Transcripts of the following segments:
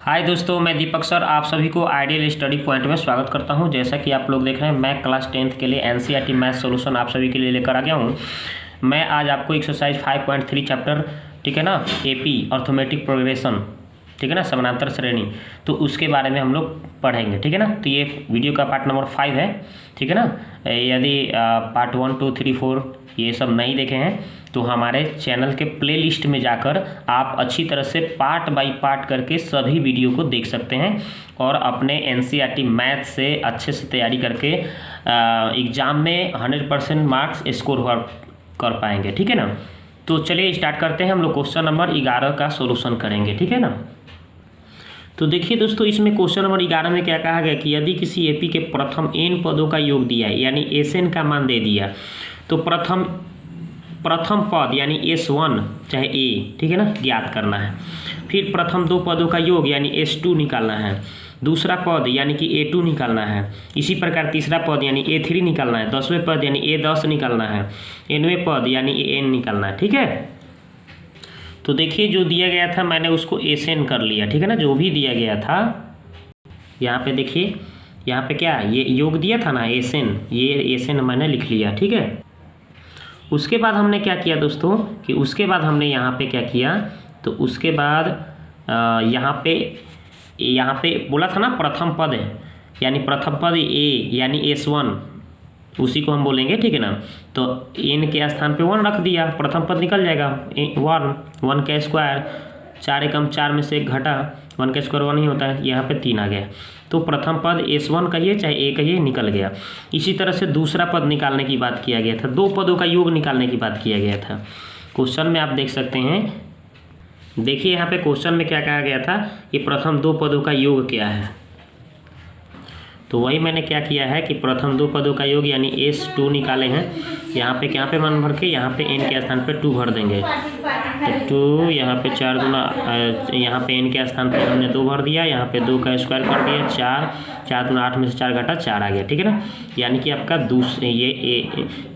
हाय दोस्तों, मैं दीपक सर आप सभी को आइडियल स्टडी पॉइंट में स्वागत करता हूं। जैसा कि आप लोग देख रहे हैं, मैं क्लास 10th के लिए एनसीईआरटी मैथ सॉल्यूशन आप सभी के लिए लेकर आ गया हूं। मैं आज आपको एक्सरसाइज 5.3 चैप्टर, ठीक है ना, एपी अर्थमेटिक प्रोग्रेशन, ठीक है ना, समानांतर श्रेणी, तो उसके बारे में हम लोग पढ़ेंगे, ठीक है ना। तो ये वीडियो का पार्ट नंबर 5 है, ठीक है ना। यदि पार्ट 1, 2, 3, 4 ये सब नहीं देखे हैं तो हमारे चैनल के प्लेलिस्ट में जाकर आप अच्छी तरह से पार्ट बाय पार्ट करके सभी वीडियो को देख सकते हैं और अपने एनसीईआरटी मैथ से अच्छे से तैयारी करके एग्ज़ाम में 100% मार्क्स स्कोर कर पाएंगे, ठीक है ना। तो चलिए स्टार्ट करते हैं। हम लोग क्वेश्चन नंबर 11 का सोल्यूशन करेंगे, ठीक है ना। तो देखिए दोस्तों, इसमें क्वेश्चन नंबर 11 में क्या कहा गया कि यदि किसी एपी के प्रथम n पदों का योग दिया है, यानी Sn का मान दे दिया, तो प्रथम पद यानी S1 चाहे A, ठीक है ना, ज्ञात करना है। फिर प्रथम दो पदों का योग यानी S2 निकालना है। दूसरा पद यानी कि A2 निकालना है। इसी प्रकार तीसरा पद यानी A3 निकालना है। 10वें पद यानी A10 निकालना है। 9वें पद यानी AN निकालना है, ठीक है। तो देखिए, जो दिया गया था मैंने उसको Sn कर लिया, ठीक है ना। जो भी दिया गया था यहाँ पे देखिए, यहाँ पे क्या ये योग दिया था ना Sn, ये Sn मैंने लिख लिया, ठीक है। उसके बाद हमने क्या किया दोस्तों कि उसके बाद हमने यहाँ पे क्या किया, तो उसके बाद यहाँ पे बोला था ना प्रथम पद है, यानी प्रथम पद A यानी S1, उसी को हम बोलेंगे, ठीक है ना। तो n के स्थान पे 1 रख दिया, प्रथम पद निकल जाएगा 1 का स्क्वायर, 4 एकम 4 में से 1 घटा, 1 का स्क्वायर 1 ही होता है, यहाँ पे 3 आ गया। तो प्रथम पद S1 कहिए चाहे A कहिए निकल गया। इसी तरह से दूसरा पद निकालने की बात किया गया था, दो पदों का योग निकालने की बात किया गया था। क्वेश्चन में आप देख सकते हैं, देखिए यहाँ पे क्वेश्चन में क्या कहा गया था कि प्रथम दो पदों का योग क्या है। तो वही मैंने क्या किया है कि प्रथम दो पदों का योग यानी S2 निकाले हैं। यहाँ पे मान भर के यहाँ पे n के स्थान पे 2 भर देंगे, तो 2 यहाँ पे 4 गुना, यहाँ पे n के स्थान पे हमने 2 भर दिया, यहाँ पे 2 का स्क्वायर कर दिया, 4 गुना 8 में से 4 घटा 4 आ गया, ठीक है ना। यानी कि आपका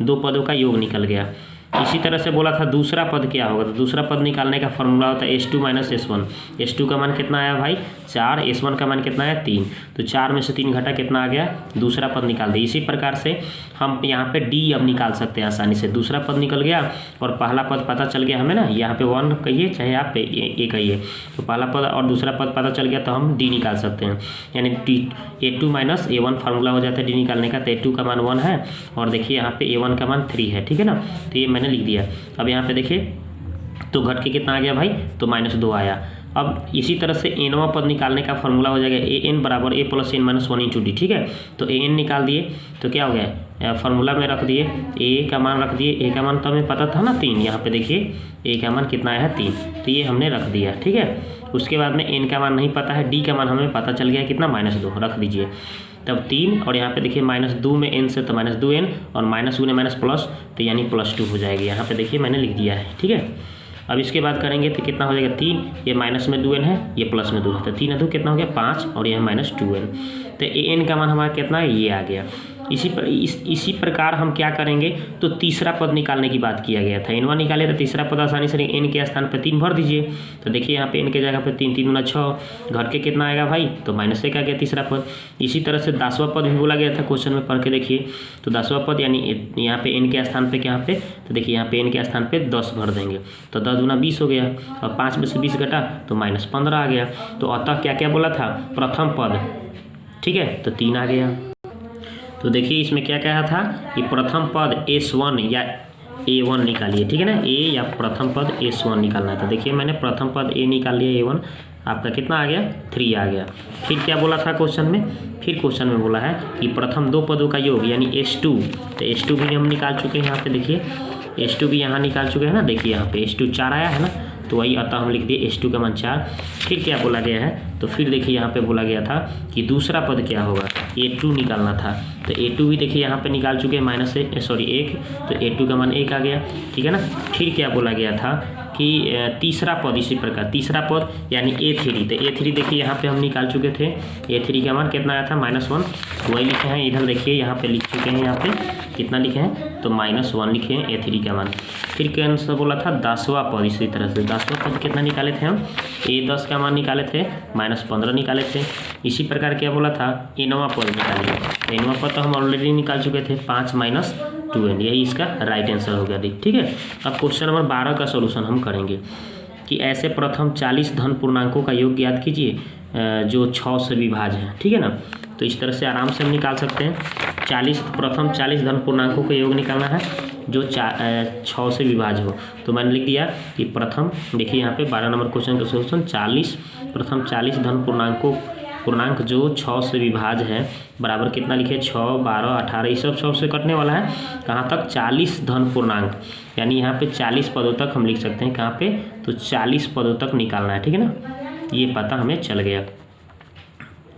दो पदों का योग निकल गया। इसी तरह से बोला था दूसरा पद क्या होगा, तो दूसरा पद निकालने का फॉर्मूला होता है S2 - S1। S2 का मान कितना आया भाई 4, S1 का मान कितना आया 3, तो 4 में से 3 घटा कितना आ गया, दूसरा पद निकाल दिया। इसी प्रकार से हम यहाँ पे D अब निकाल सकते हैं आसानी से। दूसरा पद निकल गया और पहला पद पता चल गया हमें ना, यहाँ पे 1 कहिए चाहे आप A कहिए, तो पहला पद और दूसरा पद पता चल गया तो हम D निकाल सकते हैं, यानी A2 - A1 फार्मूला हो जाता है D निकालने का। तो A2 का मान 1 है और देखिए यहाँ पे A1 का मान 3 है, ठीक है ना। तो ये मैंने लिख दिया। अब यहाँ पे देखिए तो घट के कितना आ गया भाई, तो -2 आया। अब इसी तरह से nवां पद निकालने का फॉर्मूला हो जाएगा an बराबर a + n - 1 × d, ठीक है। तो an निकाल दिए तो क्या हो गया, फार्मूला में रख दिए, a का मान रख दिए, a का मान तो हमें पता था ना 3, यहाँ पे देखिए a का मान कितना आया है 3, तो ये हमने रख दिया, ठीक है। उसके बाद में n का मान नहीं पता है, d का मान हमें पता चल गया कितना -2 रख दीजिए, तब 3 और यहाँ पे देखिए -2 में n से तो -2n और माइनस गुने माइनस प्लस, तो यानी +2 हो जाएगी। यहाँ पे देखिए मैंने लिख दिया है, ठीक है। अब इसके बाद करेंगे तो कितना हो जाएगा 3, ये माइनस में 2n है, ये प्लस में 2 है, तो 3 2 कितना हो गया 5 और यह -2n, तो an का मान हमारा कितना है, ये आ गया। इसी प्रकार हम क्या करेंगे, तो तीसरा पद निकालने की बात किया गया था। n1 निकाले तो तीसरा पद आसानी से n के स्थान पर 3 भर दीजिए, तो देखिए यहाँ पे n के जगह पे 3 3 गुना 6, घट के कितना आएगा भाई, तो -1 आ गया तीसरा पद। इसी तरह से 10वां पद भी बोला गया था, क्वेश्चन में पढ़ के देखिए। तो 10वां पद यानी यहाँ पे n के स्थान पे, यहाँ पे तो देखिए यहाँ पे n के स्थान पे 10 भर देंगे, तो 10 गुना 20 हो गया और 5 में से 20 घटा तो -15 आ गया। तो अतः क्या क्या बोला था, प्रथम पद, ठीक है, तो 3 आ गया। तो देखिए इसमें क्या कहा था कि प्रथम पद S1 या A1 निकालिए, ठीक है ना, A या प्रथम पद S1 निकालना था। देखिए मैंने प्रथम पद A निकाल लिया, A1 आपका कितना आ गया 3 आ गया। फिर क्या बोला था क्वेश्चन में, फिर क्वेश्चन में बोला है कि प्रथम दो पदों का योग यानी S2, तो S2 भी हम निकाल चुके हैं। यहाँ पे देखिए S2 भी यहाँ निकाल चुके हैं ना, देखिए यहाँ पे S2 4 आया है ना, तो वही अतः हम लिख दिए S2 का मान 4। फिर क्या बोला गया है, तो फिर देखिए यहाँ पे बोला गया था कि दूसरा पद क्या होगा, A2 निकालना था। तो A2 भी देखिए यहाँ पे निकाल चुके हैं, -1, तो A2 का मान 1 आ गया, ठीक है ना। फिर क्या बोला गया था कि तीसरा पद इसी प्रकार, तीसरा पद यानी A3, तो A3 देखिए यहाँ पे हम निकाल चुके थे, A3 का मान कितना आया था -1, वही लिखे हैं इधर देखिए यहाँ पे लिख चुके हैं, यहाँ पे कितना लिखे हैं तो -1 लिखे हैं A3 का मान। फिर क्या आंसर बोला था 10वां पद, इसी तरह से 10वां पद कितना निकाले थे हम, A10 का मान निकाले थे -15 निकाले थे। इसी प्रकार क्या बोला था Nवां पद निकालिए, Nवां पद तो हम ऑलरेडी निकाल चुके थे 5 - 2n, यही इसका राइट आंसर हो गया। ठीक है, अब क्वेश्चन नंबर 12 का सोल्यूशन हम करेंगे कि ऐसे प्रथम 40 धन पूर्णांकों का योग ज्ञात कीजिए जो 6 से विभाज्य है। ठीक है ना, तो इस तरह से आराम से हम निकाल सकते हैं। प्रथम 40 धन पूर्णांकों का योग निकालना है जो 6 से विभाज्य हो। तो मैंने लिख दिया कि प्रथम, देखिए यहाँ पे 12 नंबर क्वेश्चन का सोल्यूशन, प्रथम 40 धन पूर्णांक जो 6 से विभाज्य है बराबर कितना लिखे 6, 12, 18, ये सब 6 से कटने वाला है। कहाँ तक 40 धन पूर्णांक, यानी यहाँ पे 40 पदों तक हम लिख सकते हैं। कहाँ पे तो 40 पदों तक निकालना है। ठीक है ना, ये पता हमें चल गया।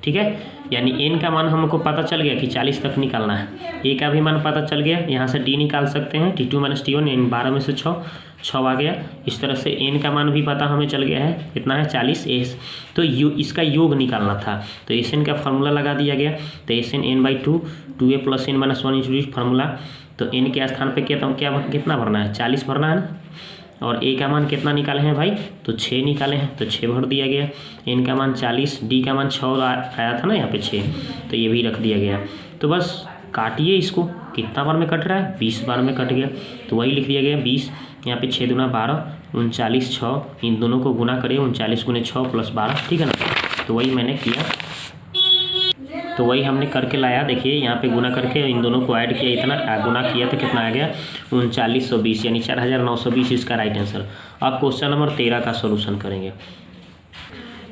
ठीक है, यानी n का मान हमको पता चल गया कि 40 तक निकालना है। a का भी मान पता चल गया, यहाँ से d निकाल सकते हैं, t2 - t1, यानी 12 में से 6 आ गया। इस तरह से n का मान भी पता हमें चल गया है, कितना है 40 s। तो इसका योग निकालना था, तो Sn का फार्मूला लगा दिया गया। तो Sn n/2, 2a + n - 1 introduce formula. तो n के स्थान पे कितना भरना है 40 भरना है ना, और a का मान कितना निकाले हैं भाई तो 6 निकाले हैं, तो 6 भर दिया गया। n का मान 40, d का मान 6 आया था ना यहाँ पे 6, तो ये भी रख दिया गया। तो बस काटिए इसको, कितना बार में कट रहा है 20 बार में कट गया, तो वही लिख दिया गया 20। यहाँ पे 6 दूना 12, 39 6, इन दोनों को गुना करिए, 39 × 6 + 12। ठीक है ना, तो वही मैंने किया, तो वही हमने करके लाया। देखिए यहाँ पे गुना करके इन दोनों को ऐड किया, इतना गुना किया तो कितना आ गया 3920, यानी 4920 इसका राइट आंसर। अब क्वेश्चन नंबर 13 का सोल्यूशन करेंगे।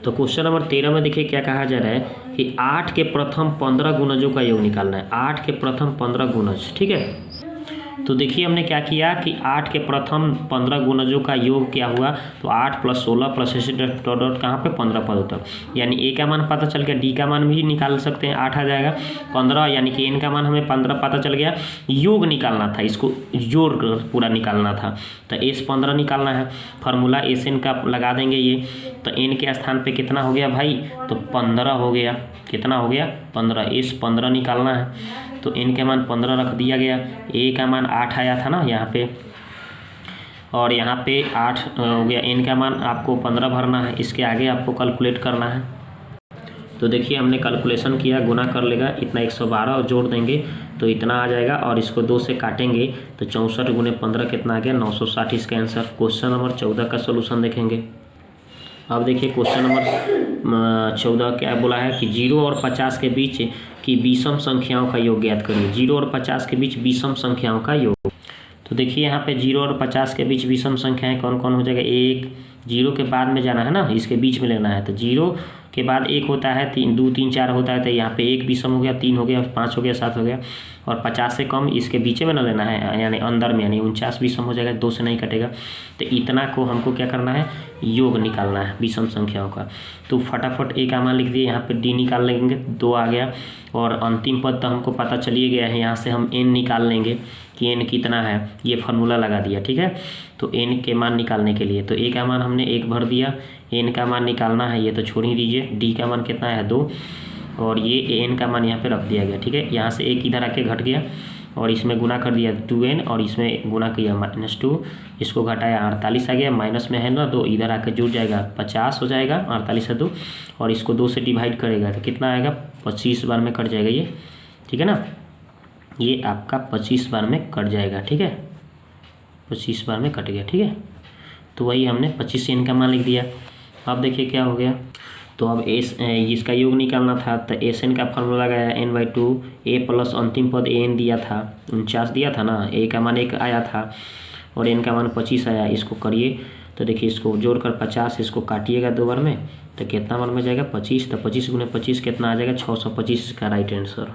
तो क्वेश्चन नंबर 13 में देखिए क्या कहा जा रहा है कि 8 के प्रथम 15 गुणजों का योग निकालना है। 8 के प्रथम 15 गुणज, ठीक है। तो देखिए हमने क्या किया कि 8 के प्रथम 15 गुणजों का योग क्या हुआ, तो 8 + 16 + ऐसे डॉट कहाँ पे 15 पदों तक, यानी a का मान पता चल गया, d का मान भी निकाल सकते हैं, 8 आ जाएगा 15, यानी कि n का मान हमें 15 पता चल गया। योग निकालना था, इसको जोड़ पूरा निकालना था, तो s 15 निकालना है। फार्मूला Sn का लगा देंगे ये, तो n के स्थान पे कितना हो गया भाई तो 15 हो गया, कितना हो गया 15, s 15 निकालना है। तो n के मान 15 रख दिया गया, a का मान 8 आया था ना यहाँ पे, और यहाँ पे 8 हो गया। n का मान आपको 15 भरना है, इसके आगे आपको कैलकुलेट करना है। तो देखिए हमने कैलकुलेशन किया, गुना कर लेगा इतना 112 और जोड़ देंगे तो इतना आ जाएगा, और इसको 2 से काटेंगे तो 64 × 15 कितना आ गया 960 इसका आंसर। क्वेश्चन नंबर 14 का सोल्यूशन देखेंगे। अब देखिए क्वेश्चन नंबर 14 क्या बोला है कि 0 और 50 के बीच की विषम संख्याओं का योग ज्ञात करिए। 0 और 50 के बीच विषम संख्याओं का योग। तो देखिए यहाँ पे 0 और 50 के बीच विषम संख्याएं कौन कौन हो जाएगा, 1 0 के बाद में जाना है ना, इसके बीच में लेना है। तो 0 के बाद 1 होता है, 3 2 3 4 होता है, तो यहाँ पे 1 विषम हो गया, 3 हो गया, 5 हो गया, 7 हो गया, और 50 से कम इसके बीच में ना लेना है, यानी अंदर में, यानी 49 विषम हो जाएगा, 2 से नहीं कटेगा। तो इतना को हमको क्या करना है, योग निकालना है विषम संख्याओं का। तो फटाफट a का मान लिख दिए, यहाँ पे d निकाल लेंगे, 2 आ गया, और अंतिम पद तो हमको पता चलिए गया है। यहाँ से हम n निकाल लेंगे कि n कितना है, ये फार्मूला लगा दिया, ठीक है। तो n के मान निकालने के लिए तो a का मान हमने 1 भर दिया, n का मान निकालना है, ये तो छोड़ ही दीजिए। d का मान कितना है 2, और ये n का मान यहाँ पे रख दिया गया, ठीक है। यहाँ से 1 इधर आके घट गया, और इसमें गुना कर दिया 2n, और इसमें गुना किया -2, इसको घटाया 48 आ गया, माइनस में है ना 2, इधर आकर जुड़ जाएगा 50 हो जाएगा, 48 से 2, और इसको 2 से डिवाइड करेगा तो कितना आएगा 25 बार में कट जाएगा ये, ठीक है ना। ये आपका 25 बार में कट जाएगा, ठीक है, 25 बार में कट गया, ठीक है। तो वही हमने 25 n का मान लिख दिया। अब देखिए क्या हो गया, तो अब इसका योग निकालना था, तो Sn का फार्मूला लगाया n/2, a प्लस अंतिम पद an दिया था 49 दिया था ना, a का मान 1 आया था और n का मान 25 आया। इसको करिए तो देखिए इसको जोड़कर 50, इसको काटिएगा 2 बार में तो कितना बार में जाएगा 25, तो 25 × 25 कितना आ जाएगा 625 का राइट आंसर।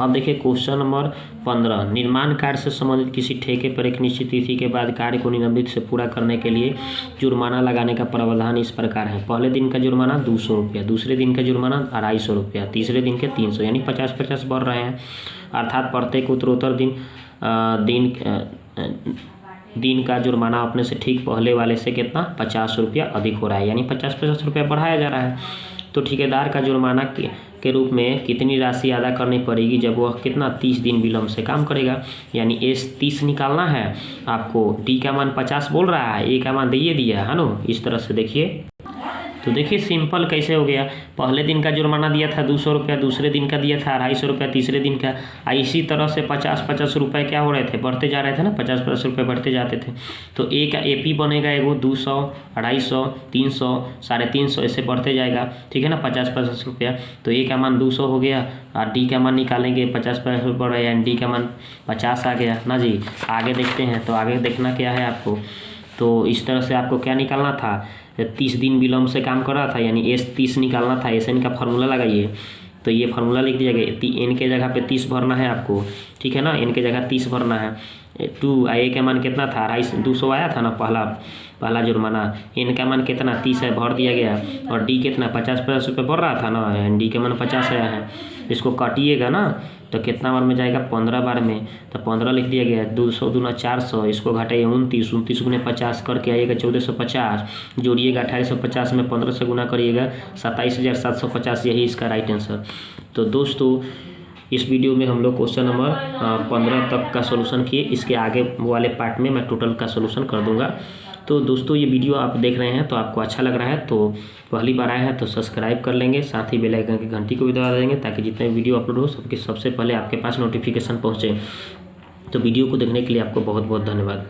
अब देखिए क्वेश्चन नंबर 15, निर्माण कार्य से संबंधित किसी ठेके पर एक निश्चित तिथि के बाद कार्य को निलंबित से पूरा करने के लिए जुर्माना लगाने का प्रावधान इस प्रकार है। पहले दिन का जुर्माना 200 रुपया, दूसरे दिन का जुर्माना 250 रुपया, तीसरे दिन के 300, यानी 50-50 बढ़ रहे हैं, अर्थात प्रत्येक उत्तरोत्तर दिन का जुर्माना अपने से ठीक पहले वाले से कितना 50 रुपया अधिक हो रहा है, यानी 50 रुपया बढ़ाया जा रहा है। तो ठेकेदार का जुर्माना के रूप में कितनी राशि अदा करनी पड़ेगी जब वह कितना 30 दिन विलम्ब से काम करेगा, यानी एस 30 निकालना है आपको। डी का मान 50 बोल रहा है, ए का मान दे दिया है ना। इस तरह से देखिए, तो देखिए सिंपल कैसे हो गया। पहले दिन का जुर्माना दिया था 200 रुपया, दूसरे दिन का दिया था 250 रुपया, तीसरे दिन का। इसी तरह से 50 रुपये क्या हो रहे थे, बढ़ते जा रहे थे ना, 50 रुपये बढ़ते जाते थे। तो ए का एपी बनेगा एगो 200, 250, 300, 350 ऐसे बढ़ते जाएगा, ठीक है ना, 50 रुपया। तो ए का मान 200 हो गया और डी का मान निकालेंगे 50 रुपये बढ़ रहा है, यानी डी का मान 50 आ गया ना जी। आगे देखते हैं, तो आगे देखना क्या है आपको। तो इस तरह से आपको क्या निकालना था, 30 दिन विलम्ब से काम कर रहा था, यानी एस 30 निकालना था। एस एन का फार्मूला लगाइए, तो ये फार्मूला लिख दिया गया। एन के जगह पे 30 भरना है आपको, ठीक है ना, एन के जगह 30 भरना है। 2 ए का मान कितना था, 200 आया था ना पहला जुर्माना। एन का मान कितना 30 है, भर दिया गया। और डी कितना 50 रुपये बढ़ रहा था ना, डी का मान 50 आया है। इसको काटिएगा ना तो कितना बार में जाएगा, 15 बार में। तो 15 लिख दिया गया। 200 दूना 400, इसको घटाइए 29, 29 गुने 50 करके आइएगा 1450। जोड़िएगा 2850 में 15 से गुना करिएगा 27,750, यही इसका राइट आंसर। तो दोस्तों इस वीडियो में हम लोग क्वेश्चन नंबर 15 तक का सोल्यूशन किए। इसके आगे वाले पार्ट में मैं टोटल का सोल्यूशन कर दूंगा। तो दोस्तों ये वीडियो आप देख रहे हैं तो आपको अच्छा लग रहा है तो पहली बार आए हैं तो सब्सक्राइब कर लेंगे, साथ ही बेल आइकन की घंटी को भी दबा देंगे ताकि जितने वीडियो अपलोड हो सबसे पहले आपके पास नोटिफिकेशन पहुँचे। तो वीडियो को देखने के लिए आपको बहुत बहुत धन्यवाद।